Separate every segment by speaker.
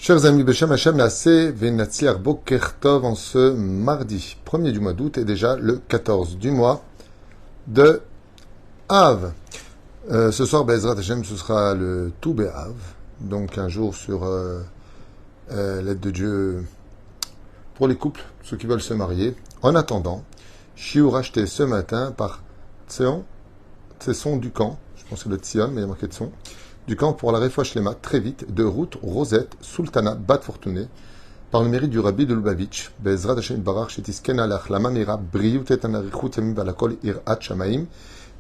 Speaker 1: Chers amis, Beshem Hashem Naaseh Venatzliach Boker Tov en ce mardi 1er du mois d'août et déjà le 14 du mois de Av. Ce soir, Bezrat Hashem, ce sera le Tou B'Av, donc un jour sur l'aide de Dieu pour les couples, ceux qui veulent se marier. En attendant, Shiur acheté ce matin par Tseon du camp, je pense que le Tzion, mais il y a marqué Tson, du camp pour la Refoua Shlema, très vite, de route Rosette, Sultana, Bat Fortuné, par le mérite du Rabbi de Lubavitch, Bezrat Hashem Barach, Shetisken Alach, Lama Mira, Briut et Anarichut Yamim Balakol Irat Shamaim.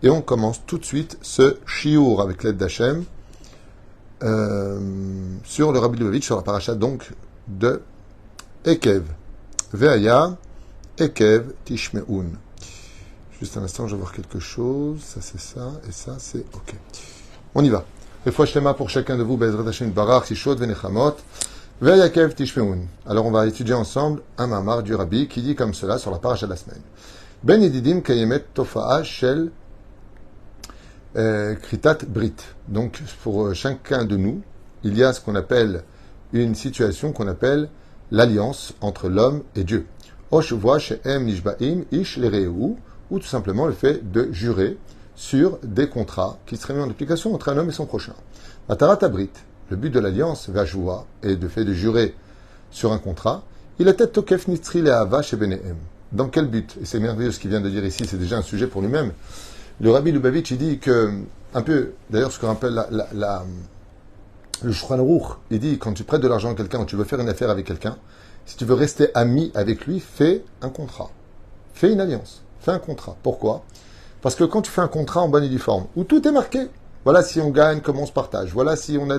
Speaker 1: Et on commence tout de suite ce shiur avec l'aide d'Hachem sur le Rabbi de Lubavitch, sur la paracha donc de Ekev. Ve'aya, Ekev, Tishmeun. Juste un instant, je vais voir quelque chose. Ça c'est ça, et ça c'est ok. On y va. Refoua Shlema pour chacun de vous, Bezrat Hashem Barach, Sishot Venechamot, Ve'aya, Ekev, Tishmeun. Alors on va étudier ensemble un mamar du Rabbi qui dit comme cela sur la paracha de la semaine. Ben Yedidim Kayemet Tofa'a Shel Kritat Brit. Donc, pour chacun de nous, il y a ce qu'on appelle une situation qu'on appelle l'alliance entre l'homme et Dieu. Oshvoa She'em Nishba'im Ish Lereu, ou tout simplement le fait de jurer sur des contrats qui seraient mis en application entre un homme et son prochain. Matarat Brit, le but de l'alliance, Vashvoa, est de fait de jurer sur un contrat. Il a tête Tokef Nitzri Le'ava Shebenehem. Dans quel but? Et c'est merveilleux ce qu'il vient de dire ici, c'est déjà un sujet pour lui-même. Le Rabbi Lubavitch, il dit que, un peu, d'ailleurs, ce qu'on appelle le Shulchan Aruch, il dit, quand tu prêtes de l'argent à quelqu'un, quand tu veux faire une affaire avec quelqu'un, si tu veux rester ami avec lui, fais un contrat. Fais une alliance. Fais un contrat. Pourquoi? Parce que quand tu fais un contrat en bonne et due forme, où tout est marqué, voilà si on gagne, comment on se partage, voilà si on a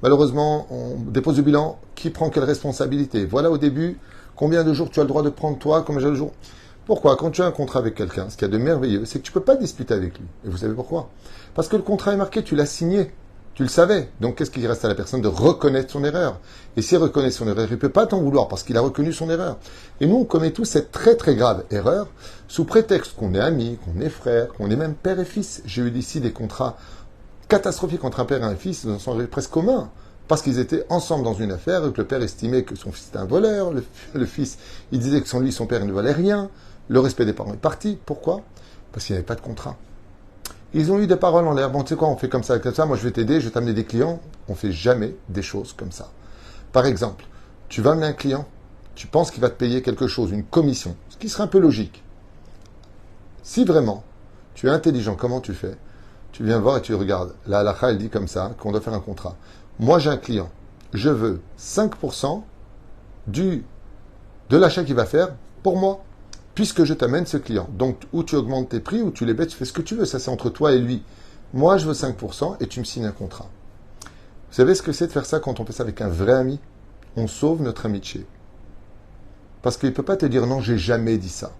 Speaker 1: malheureusement, on dépose le bilan, qui prend quelle responsabilité, voilà au début, combien de jours tu as le droit de prendre toi, combien de jours. Pourquoi? Quand tu as un contrat avec quelqu'un, ce qu'il y a de merveilleux, c'est que tu ne peux pas disputer avec lui. Et vous savez pourquoi? Parce que le contrat est marqué, tu l'as signé, tu le savais. Donc qu'est-ce qu'il reste à la personne? De reconnaître son erreur. Et s'il reconnaît son erreur, il ne peut pas t'en vouloir parce qu'il a reconnu son erreur. Et nous, on commet tous cette très très grave erreur sous prétexte qu'on est amis, qu'on est frères, qu'on est même père et fils. J'ai eu ici des contrats catastrophiques entre un père et un fils, dans son presque commun. Parce qu'ils étaient ensemble dans une affaire et que le père estimait que son fils était un voleur, le fils, il disait que sans lui, son père ne valait rien. Le respect des parents est parti. Pourquoi? Parce qu'il n'y avait pas de contrat. Ils ont eu des paroles en l'air. Bon, tu sais quoi, on fait comme ça, moi je vais t'aider, je vais t'amener des clients. On ne fait jamais des choses comme ça. Par exemple, tu vas amener un client, tu penses qu'il va te payer quelque chose, une commission, ce qui serait un peu logique. Si vraiment tu es intelligent, comment tu fais? Tu viens voir et tu regardes. La halakha, elle dit comme ça, qu'on doit faire un contrat. Moi j'ai un client, je veux 5% de l'achat qu'il va faire pour moi. Puisque je t'amène ce client. Donc, ou tu augmentes tes prix, ou tu les baisses, tu fais ce que tu veux. Ça, c'est entre toi et lui. Moi, je veux 5% et tu me signes un contrat. Vous savez ce que c'est de faire ça quand on fait ça avec un vrai ami? On sauve notre amitié. Parce qu'il ne peut pas te dire non, j'ai jamais dit ça.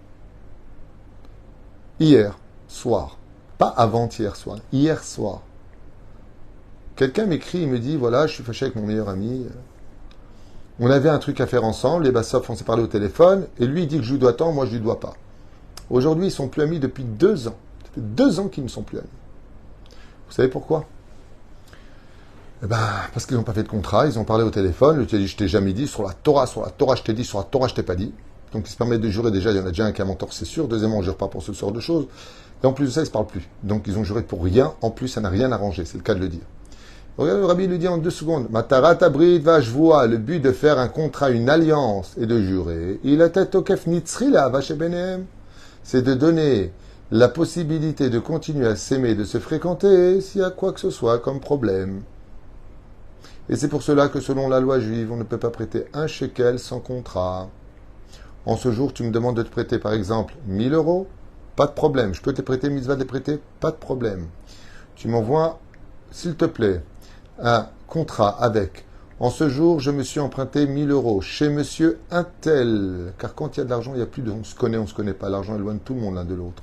Speaker 1: Hier soir, pas avant-hier soir, hier soir, quelqu'un m'écrit, il me dit, voilà, je suis fâché avec mon meilleur ami. On avait un truc à faire ensemble, les Bassoff, on s'est parlé au téléphone, et lui, il dit que je lui dois tant, moi, je lui dois pas. Aujourd'hui, ils sont plus amis depuis 2 ans. Ça fait 2 ans qu'ils ne sont plus amis. Vous savez pourquoi? Eh ben, parce qu'ils n'ont pas fait de contrat, ils ont parlé au téléphone, lui a dit, je t'ai jamais dit, sur la Torah, je t'ai dit, sur la Torah, je t'ai pas dit. Donc, ils se permettent de jurer, déjà, il y en a déjà un qui a mentor, c'est sûr. Deuxièmement, on ne jure pas pour ce sort de choses. Et en plus de ça, ils ne se parlent plus. Donc, ils ont juré pour rien. En plus, ça n'a rien arrangé, c'est le cas de le dire. Regardez, le Rabbi lui dit en 2 secondes, Matarat Abrit Vashvoa, le but de faire un contrat, une alliance et de jurer, il a tête au kef nitzri la vachebenem, c'est de donner la possibilité de continuer à s'aimer, de se fréquenter s'il y a quoi que ce soit comme problème. Et c'est pour cela que selon la loi juive, on ne peut pas prêter un shekel sans contrat. En ce jour, tu me demandes de te prêter par exemple 1000 euros, pas de problème. Je peux te prêter, mitzvah de les prêter, pas de problème. Tu m'envoies, s'il te plaît, un contrat avec. En ce jour, je me suis emprunté 1000 euros chez monsieur Untel. Car quand il y a de l'argent, il n'y a plus de on se connaît pas. L'argent éloigne tout le monde l'un de l'autre.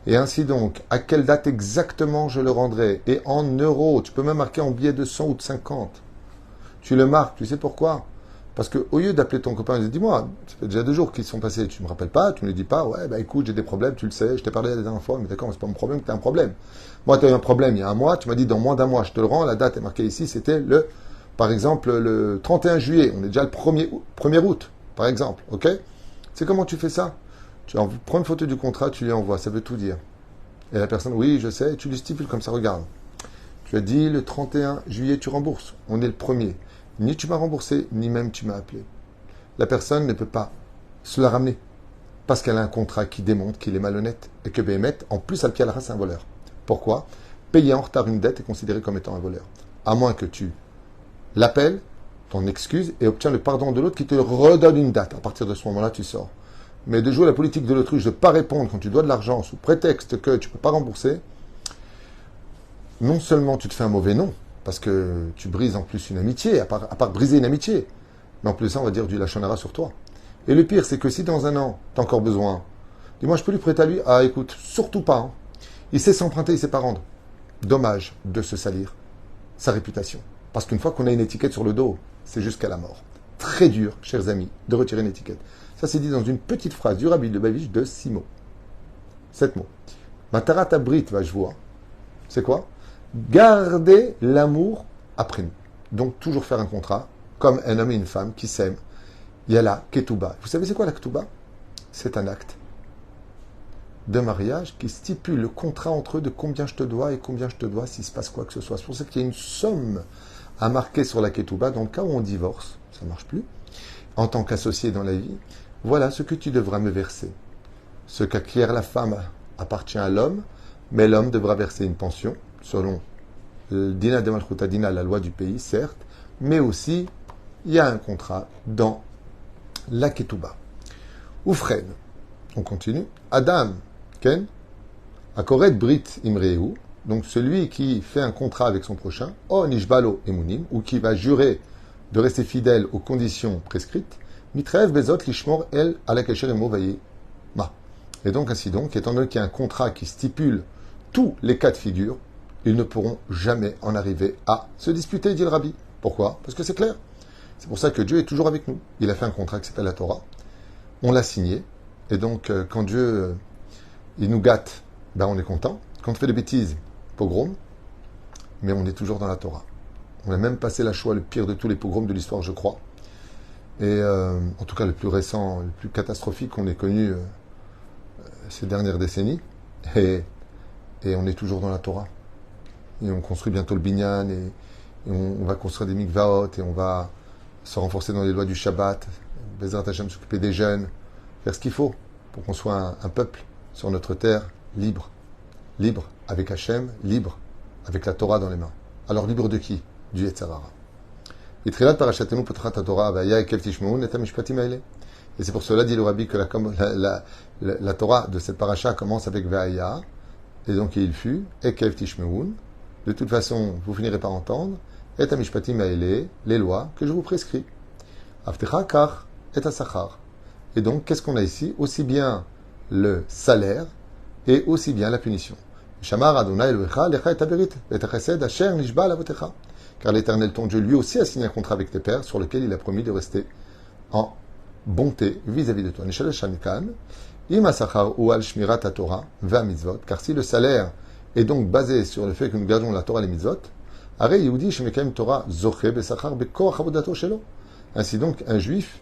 Speaker 1: Et ainsi donc, à quelle date exactement je le rendrai? Et en euros. Tu peux même marquer en billets de 100 ou de 50. Tu le marques. Tu sais pourquoi? Parce qu'au lieu d'appeler ton copain et de dire, dis-moi, ça fait déjà 2 jours qu'ils sont passés, tu ne me rappelles pas, tu ne me le dis pas, ouais, bah écoute, j'ai des problèmes, tu le sais, je t'ai parlé la dernière fois, mais d'accord, mais c'est pas mon problème que tu as un problème. Moi, tu as eu un problème il y a un mois, tu m'as dit dans moins d'1 mois, je te le rends, la date est marquée ici, c'était le Par exemple, le 31 juillet, on est déjà le 1er août, par exemple, ok? C'est comment tu fais ça? Prends une photo du contrat, tu lui envoies, ça veut tout dire. Et la personne, oui, je sais, tu lui stipules comme ça, regarde. Tu as dit le 31 juillet, tu rembourses. On est le 1er. Ni tu m'as remboursé, ni même tu m'as appelé. La personne ne peut pas se la ramener parce qu'elle a un contrat qui démontre qu'il est malhonnête et que Béhémet, en plus, à le pied à la race, c'est un voleur. Pourquoi? Payer en retard une dette est considéré comme étant un voleur. À moins que tu l'appelles, ton excuse et obtiens le pardon de l'autre qui te redonne une date. À partir de ce moment-là, tu sors. Mais de jouer la politique de l'autruche, de ne pas répondre quand tu dois de l'argent sous prétexte que tu ne peux pas rembourser, non seulement tu te fais un mauvais nom, parce que tu brises en plus une amitié, à part briser une amitié, mais en plus ça, on va dire du lachonara sur toi. Et le pire, c'est que si dans un an, tu as encore besoin, dis-moi, je peux lui prêter à lui? Ah, écoute, surtout pas. Hein. Il sait s'emprunter, il sait pas rendre. Dommage de se salir sa réputation. Parce qu'une fois qu'on a une étiquette sur le dos, c'est jusqu'à la mort. Très dur, chers amis, de retirer une étiquette. Ça, c'est dit dans une petite phrase du Rabbi de Bavitch de 6 mots. 7 mots. Matarat abrit, va je vois. C'est quoi? Garder l'amour après nous. Donc, toujours faire un contrat, comme un homme et une femme qui s'aiment. Il y a la ketouba. Vous savez c'est quoi la ketouba? C'est un acte de mariage qui stipule le contrat entre eux de combien je te dois et combien je te dois s'il se passe quoi que ce soit. C'est pour ça qu'il y a une somme à marquer sur la ketouba. Dans le cas où on divorce, ça ne marche plus, en tant qu'associé dans la vie, voilà ce que tu devras me verser. Ce qu'acquiert la femme appartient à l'homme, mais l'homme devra verser une pension, selon le Dina de Malchut Dina, la loi du pays, certes, mais aussi, il y a un contrat dans la ketouba. Oufren, on continue. Adam, Ken, Akoret Brit Imreu, donc celui qui fait un contrat avec son prochain, O Nishbalo Emunim, ou qui va jurer de rester fidèle aux conditions prescrites, Mitrev Bezot Lishmor El Alakesher Emovaye Ma. Et donc, ainsi donc, étant donné qu'il y a un contrat qui stipule tous les cas de figure, ils ne pourront jamais en arriver à se disputer, dit le Rabbi. Pourquoi? Parce que c'est clair. C'est pour ça que Dieu est toujours avec nous. Il a fait un contrat qui s'appelle la Torah. On l'a signé. Et donc, quand Dieu il nous gâte, ben on est content. Quand on fait des bêtises, pogrom, mais on est toujours dans la Torah. On a même passé la Shoah, le pire de tous les pogroms de l'histoire, je crois. Et en tout cas, le plus récent, le plus catastrophique qu'on ait connu ces dernières décennies. Et on est toujours dans la Torah. Et on construit bientôt le Binyan, et on va construire des mikvaot, et on va se renforcer dans les lois du Shabbat, Bezrat Hashem, s'occuper des jeunes, faire ce qu'il faut pour qu'on soit un peuple sur notre terre libre. Libre avec Hashem, libre avec la Torah dans les mains. Alors libre de qui? Du Yetzirah. Et c'est pour cela, dit le Rabbi, que la Torah de cette paracha commence avec Ve'aya, et donc il fut, Ekev Tishmeun. De toute façon, vous finirez par entendre, Et Amishpatim Aele, les lois que je vous prescris. Avtecha Kach et Asachar. Et donc, qu'est-ce qu'on a ici? Aussi bien le salaire et aussi bien la punition. Shamar Adonai Elohecha lecha et aberit, et chesed asher nishba lavotecha. Car l'Éternel, ton Dieu, lui aussi a signé un contrat avec tes pères sur lequel il a promis de rester en bonté vis-à-vis de toi. Nishal Shanikan, im asachar ou al shmirat Torah va mitzvot. Car si le salaire est donc basé sur le fait que nous gardons la Torah et les mitzvot, Arei Yehudi shemekem Torah zoche besachar bekoach avodato shelo. Ainsi donc, un juif,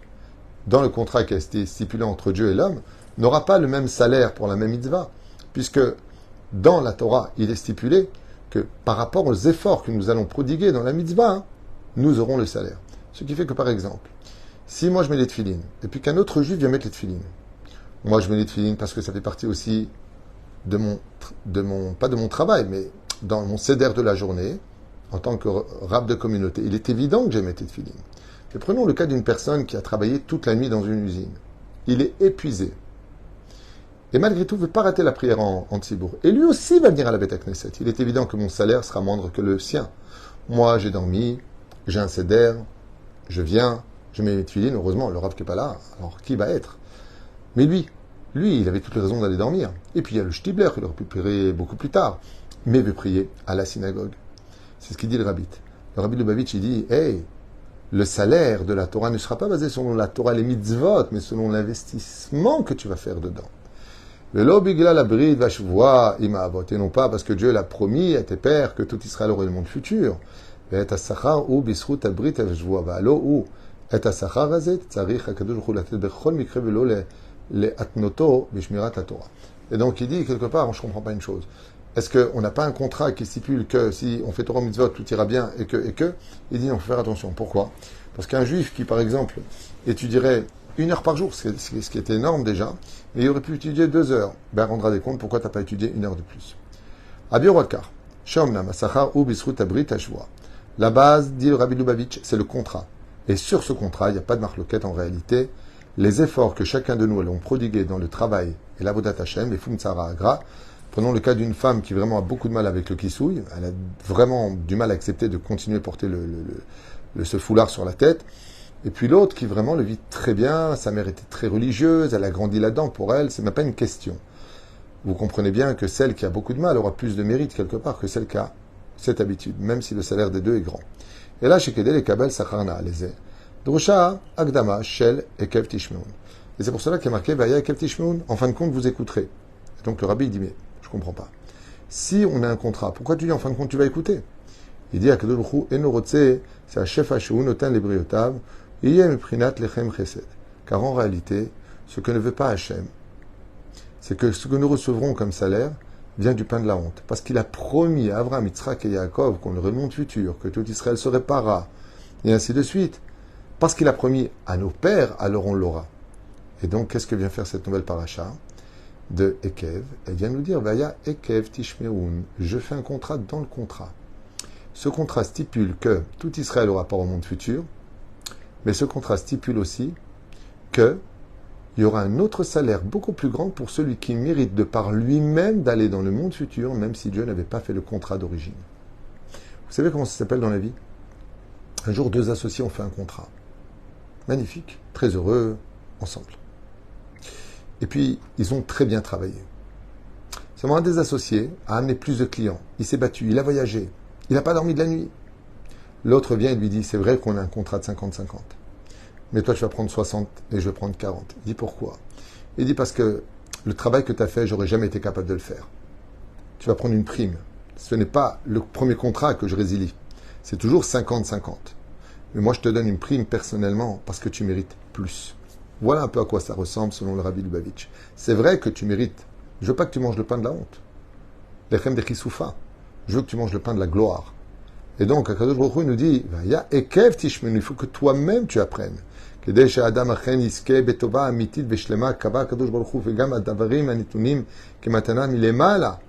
Speaker 1: dans le contrat qui a été stipulé entre Dieu et l'homme, n'aura pas le même salaire pour la même mitzvah, puisque dans la Torah, il est stipulé que par rapport aux efforts que nous allons prodiguer dans la mitzvah, nous aurons le salaire. Ce qui fait que, par exemple, si moi je mets les tefilines, et puis qu'un autre juif vient mettre les tefilines, moi je mets les tefilines parce que ça fait partie aussi de mon pas de mon travail, mais dans mon seder de la journée, en tant que rab de communauté, il est évident que j'ai mis les tefilines. Mais prenons le cas d'une personne qui a travaillé toute la nuit dans une usine. Il est épuisé. Et malgré tout, ne veut pas rater la prière en tzibour. Et lui aussi va venir à la Beth Knesset. Il est évident que mon salaire sera moindre que le sien. Moi, j'ai dormi, j'ai un seder, je viens, je mets mes tefilines. Heureusement, le Rav qui n'est pas là, alors qui va être? Mais lui, il avait toutes les raisons d'aller dormir. Et puis il y a le Shtibler, il aurait pu prier beaucoup plus tard, mais veut prier à la synagogue. C'est ce qu'il dit le Rabbit. Le Rabbi Lubavitch, il dit, hey, le salaire de la Torah ne sera pas basé selon la Torah, les mitzvot, mais selon l'investissement que tu vas faire dedans. Le lobigla la bride va voir ima avot, et non pas parce que Dieu l'a promis à tes pères que tout Israël aurait le monde futur, ואת השכר הוא בזכות הברית השבועה, והלא הוא את השכר הזה צריך הקדוש ברוך הוא לתת בכל מקרה ולא להתנותו בשמירת התורה. Et donc il dit quelque part, je ne comprends pas une chose. Est-ce qu'on n'a pas un contrat qui stipule que si on fait Torah mitzvot, tout ira bien et que il dit non, il faut faire attention. Pourquoi? Parce qu'un juif qui, par exemple, étudierait 1 heure par jour, ce qui était énorme déjà, mais il aurait pu étudier 2 heures, ben rendra des comptes pourquoi tu n'as pas étudié 1 heure de plus. Abi Wakar, Shomnam, Asachar ou Bisrut Abrit Ashvoa. La base, dit le Rabbi Lubavitch, c'est le contrat. Et sur ce contrat, il n'y a pas de marloquette en réalité. Les efforts que chacun de nous allons prodiguer dans le travail et l'avodat Hashem, et Fumtsara Agra, prenons le cas d'une femme qui vraiment a beaucoup de mal avec le kissouille, elle a vraiment du mal à accepter de continuer à porter ce foulard sur la tête, et puis l'autre qui vraiment le vit très bien, sa mère était très religieuse, elle a grandi là-dedans, pour elle, c'est même pas une question. Vous comprenez bien que celle qui a beaucoup de mal aura plus de mérite quelque part que celle qui a cette habitude, même si le salaire des deux est grand. Et là, chez Kedel et Kabel, Sacharna Alezeh, Drosha, Agdama, Shel et Kev Tishmeun. Et c'est pour cela qu'il y a marqué Vaya Kev Tishmeun. En fin de compte, vous écouterez. Et donc le rabbi dit mais je comprends pas. Si on a un contrat, pourquoi tu dis en fin de compte tu vas écouter? Il dit Akadosh Baruch Hu Enorotse, c'est Hachef Hashu Notan Lebriotav, Yem Prinat Lechem Chesed. Car en réalité, ce que ne veut pas Hachem, c'est que ce que nous recevrons comme salaire vient du pain de la honte. Parce qu'il a promis à Abraham, Yitzhak et Yaakov qu'on aurait le monde futur, que tout Israël se réparera, et ainsi de suite. Parce qu'il a promis à nos pères, alors on l'aura. Et donc, qu'est-ce que vient faire cette nouvelle paracha de Ekev? Elle vient nous dire, Vaya Ekev Tishmeun. Je fais un contrat dans le contrat. Ce contrat stipule que tout Israël aura part au monde futur, mais ce contrat stipule aussi que il y aura un autre salaire beaucoup plus grand pour celui qui mérite de par lui-même d'aller dans le monde futur, même si Dieu n'avait pas fait le contrat d'origine. Vous savez comment ça s'appelle dans la vie? Un jour, 2 associés ont fait un contrat. Magnifique, très heureux, ensemble. Et puis, ils ont très bien travaillé. Seulement, un des associés a amené plus de clients. Il s'est battu, il a voyagé, il n'a pas dormi de la nuit. L'autre vient et lui dit, c'est vrai qu'on a un contrat de 50-50. Mais toi, tu vas prendre 60 et je vais prendre 40. Il dit, pourquoi? Il dit, parce que le travail que tu as fait, j'aurais jamais été capable de le faire. Tu vas prendre une prime. Ce n'est pas le premier contrat que je résilie. C'est toujours 50-50. Mais moi, je te donne une prime personnellement parce que tu mérites plus. Voilà un peu à quoi ça ressemble selon le Rabbi Lubavitch. C'est vrai que tu mérites. Je veux pas que tu manges le pain de la honte. Lechem de Chisoufa. Je veux que tu manges le pain de la gloire. Et donc, Akadosh Baruch Hu nous dit, Vaya Ekev Tishmeun, il faut que toi-même tu apprennes. Kedei she'adam achen yiskeh betova amitit veshlema kaba Akadosh Baruch Hu vegam adavarim anitunim kematana milemala.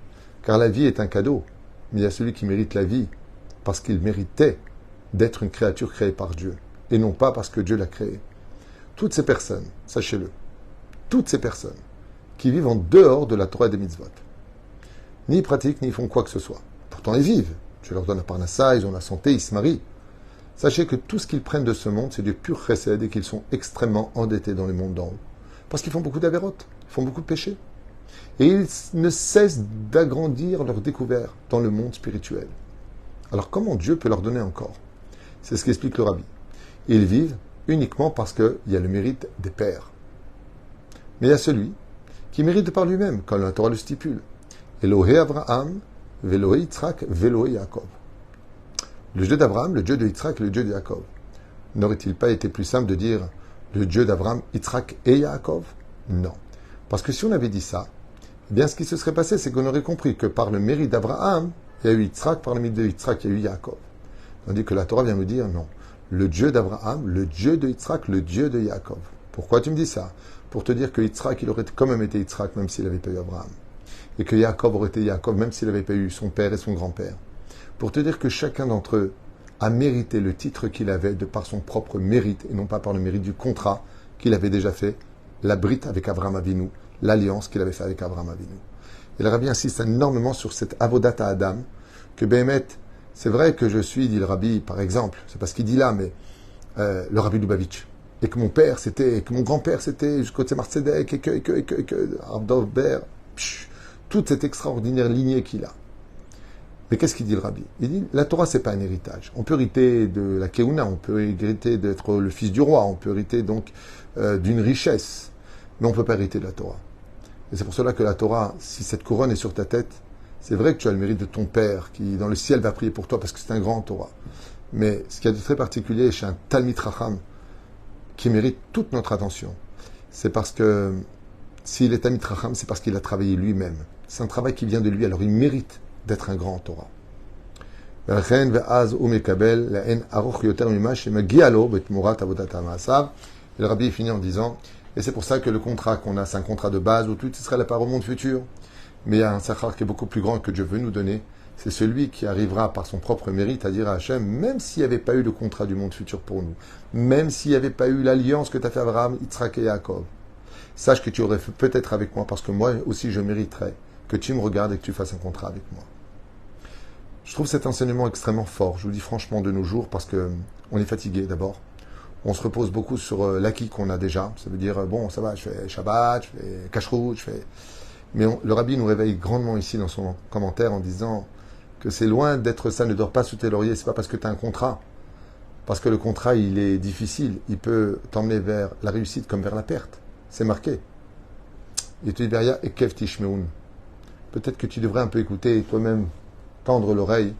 Speaker 1: Car la vie est un cadeau. Mais il y a celui qui mérite la vie parce qu'il méritait d'être une créature créée par Dieu, et non pas parce que Dieu l'a créée. Toutes ces personnes, sachez-le, toutes ces personnes qui vivent en dehors de la Torah et des mitzvot, ni pratiquent, ni font quoi que ce soit. Pourtant, ils vivent. Dieu leur donne la parnassa, ils ont la santé, ils se marient. Sachez que tout ce qu'ils prennent de ce monde, c'est du pur chesed et qu'ils sont extrêmement endettés dans le monde d'en haut. Parce qu'ils font beaucoup d'avérotes, ils font beaucoup de péchés. Et ils ne cessent d'agrandir leur découvert dans le monde spirituel. Alors comment Dieu peut leur donner encore? C'est ce qu'explique le Rabbi. Ils vivent uniquement parce qu'il y a le mérite des pères. Mais il y a celui qui mérite de par lui-même, comme la Torah le stipule. Elohé Abraham, Velohé Yitzhak, Velohé Yaakov. Le Dieu d'Abraham, le Dieu de Yitzhak et le Dieu de Yaakov. N'aurait-il pas été plus simple de dire le Dieu d'Abraham, Yitzhak et Yaakov? Non. Parce que si on avait dit ça, eh bien ce qui se serait passé, c'est qu'on aurait compris que par le mérite d'Abraham, il y a eu Yitzhak, par le mérite de Yitzhak, il y a eu Yaakov. Tandis que la Torah vient me dire non. Le Dieu d'Abraham, le Dieu de Yitzhak, le Dieu de Yaakov. Pourquoi tu me dis ça? Pour te dire que Yitzhak, il aurait quand même été Yitzhak, même s'il n'avait pas eu Abraham. Et que Yaakov aurait été Yaakov, même s'il n'avait pas eu son père et son grand-père. Pour te dire que chacun d'entre eux a mérité le titre qu'il avait de par son propre mérite, et non pas par le mérite du contrat qu'il avait déjà fait, la brite avec Abraham Avinu, l'alliance qu'il avait fait avec Abraham Avinu. Et le Rabbi insiste énormément sur cette avodat à Adam, que Béhémet, c'est vrai que je suis, dit le Rabbi, par exemple, c'est pas ce qu'il dit là, mais le Rabbi Lubavitch, et que mon père c'était, et que mon grand-père c'était, jusqu'au Tzemar Tzedek, et que Abdov Ber, toute cette extraordinaire lignée qu'il a. Mais qu'est-ce qu'il dit le Rabbi? Il dit, la Torah c'est pas un héritage. On peut hériter de la Keuna, on peut hériter d'être le fils du roi, on peut hériter donc d'une richesse, mais on peut pas hériter de la Torah. Et c'est pour cela que la Torah, si cette couronne est sur ta tête, C'est vrai que tu as le mérite de ton père qui, dans le ciel, va prier pour toi parce que c'est un grand Torah. Mais ce qu'il y a de très particulier chez un Talmid Racham qui mérite toute notre attention, c'est parce que s'il est Talmid Racham, c'est parce qu'il a travaillé lui-même. C'est un travail qui vient de lui, alors il mérite d'être un grand Torah. Et le rabbi finit en disant, et c'est pour ça que le contrat qu'on a, c'est un contrat de base où tout sera la part au monde futur. Mais il y a un sachar qui est beaucoup plus grand que Dieu veut nous donner. C'est celui qui arrivera par son propre mérite à dire à Hachem, même s'il n'y avait pas eu le contrat du monde futur pour nous, même s'il n'y avait pas eu l'alliance que tu as fait Abraham, Yitzhak et Yaakov, sache que tu aurais fait peut-être avec moi, parce que moi aussi je mériterais que tu me regardes et que tu fasses un contrat avec moi. Je trouve cet enseignement extrêmement fort, je vous dis franchement de nos jours, parce que on est fatigué d'abord. On se repose beaucoup sur l'acquis qu'on a déjà. Ça veut dire, bon, ça va, je fais Shabbat, je fais Kashrut, je fais... Mais le rabbi nous réveille grandement ici dans son commentaire en disant que c'est loin d'être ça, ne dors pas sous tes lauriers, c'est pas parce que tu as un contrat. Parce que le contrat, il est difficile, il peut t'emmener vers la réussite comme vers la perte. C'est marqué. Et tu dis derrière, et kev tishmeun. Peut-être que tu devrais un peu écouter et toi-même tendre l'oreille,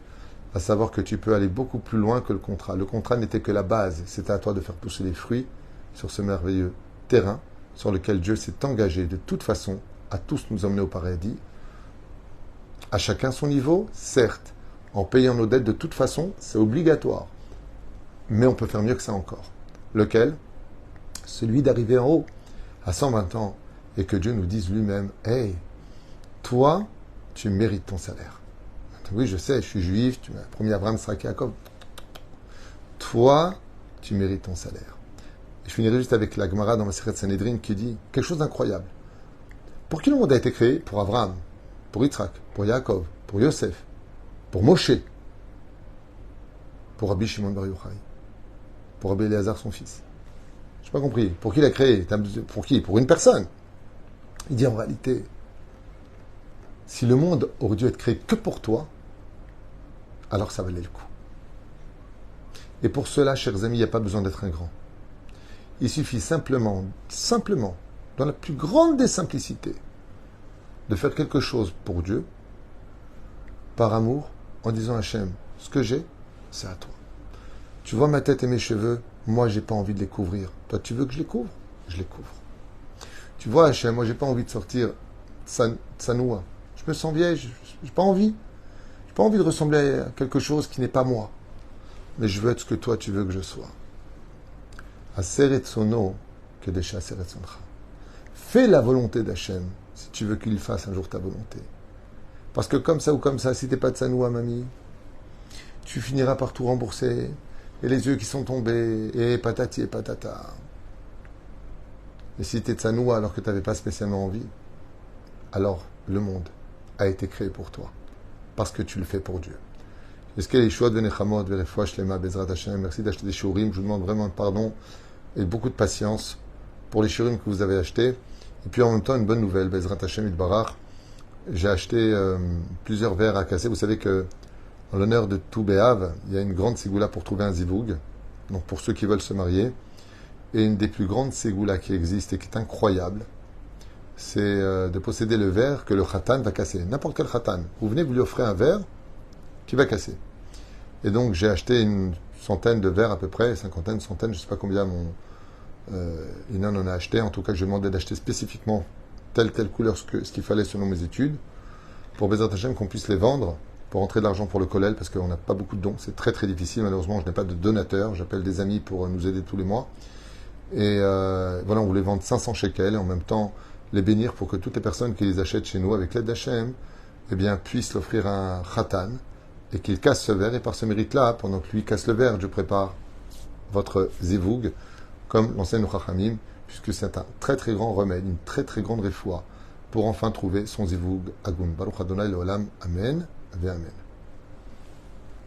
Speaker 1: à savoir que tu peux aller beaucoup plus loin que le contrat. Le contrat n'était que la base, c'était à toi de faire pousser les fruits sur ce merveilleux terrain sur lequel Dieu s'est engagé de toute façon à tous nous emmener au paradis, à chacun son niveau, certes, en payant nos dettes de toute façon, c'est obligatoire. Mais on peut faire mieux que ça encore. Lequel? Celui d'arriver en haut, à 120 ans, et que Dieu nous dise lui-même, « Hey, toi, tu mérites ton salaire. » Oui, je sais, je suis juif, tu m'as promis Abraham, Isaac et Jacob. Toi, tu mérites ton salaire. Et je finirai juste avec la Gemara dans ma Masechet Sanhedrin qui dit quelque chose d'incroyable. Pour qui le monde a été créé? Pour Abraham, pour Yitzhak, pour Yaakov, pour Yosef, pour Moshe, pour Rabbi Shimon Bar Yochai, pour Rabbi Eliezer son fils. Je n'ai pas compris. Pour qui il a créé? Pour qui? Pour une personne. Il dit en réalité, si le monde aurait dû être créé que pour toi, alors ça valait le coup. Et pour cela, chers amis, il n'y a pas besoin d'être un grand. Il suffit simplement, dans la plus grande des simplicités, de faire quelque chose pour Dieu, par amour, en disant à Hachem, ce que j'ai, c'est à toi. Tu vois ma tête et mes cheveux, moi j'ai pas envie de les couvrir. Toi tu veux que je les couvre? Je les couvre. Tu vois Hachem, moi j'ai pas envie de sortir Tsanoua. Je me sens vieille, j'ai pas envie. J'ai pas envie de ressembler à quelque chose qui n'est pas moi. Mais je veux être ce que toi tu veux que je sois. Aseret sono que desha aseret soncha. Fais la volonté d'Hachem si tu veux qu'il fasse un jour ta volonté. Parce que comme ça ou comme ça, si t'es pas de Tsanoua, mamie, tu finiras par tout rembourser. Et les yeux qui sont tombés, et patati et patata. Et si t'es Tsanoua alors que tu n'avais pas spécialement envie, alors le monde a été créé pour toi. Parce que tu le fais pour Dieu. Est-ce qu'il y a les choix de Nechamot, Verefouach, Shlema, Bezrat Hashem? Merci d'acheter des shurim. Je vous demande vraiment pardon et beaucoup de patience pour les shurim que vous avez achetés. Et puis en même temps, une bonne nouvelle, Bezrat Hashem Itbarach. J'ai acheté plusieurs verres à casser. Vous savez que en l'honneur de Tou Béav, il y a une grande ségoula pour trouver un zivoug, donc pour ceux qui veulent se marier. Et une des plus grandes ségoulas qui existe et qui est incroyable, c'est de posséder le verre que le khatan va casser. N'importe quel khatan. Vous venez, vous lui offrez un verre qui va casser. Et donc j'ai acheté une centaine de verres à peu près, cinquantaine, centaine, je ne sais pas combien Inan en a acheté. En tout cas, je demandais d'acheter spécifiquement telle couleur, ce qu'il fallait selon mes études, pour Bezrat Hashem qu'on puisse les vendre, pour rentrer de l'argent pour le kollel, parce qu'on n'a pas beaucoup de dons. C'est très très difficile, malheureusement, je n'ai pas de donateurs. J'appelle des amis pour nous aider tous les mois. Et voilà, on voulait vendre 500 shekels et en même temps les bénir pour que toutes les personnes qui les achètent chez nous avec l'aide d'Hachem, eh bien, puissent l'offrir un khatan et qu'il casse ce verre. Et par ce mérite-là, pendant que lui casse le verre, je prépare votre zivoug, comme l'enseigne nos Chachamim, puisque c'est un très très grand remède, une très très grande réfoua pour enfin trouver son zivoug agun. Baruch Adonai Leolam. Amen. Amen.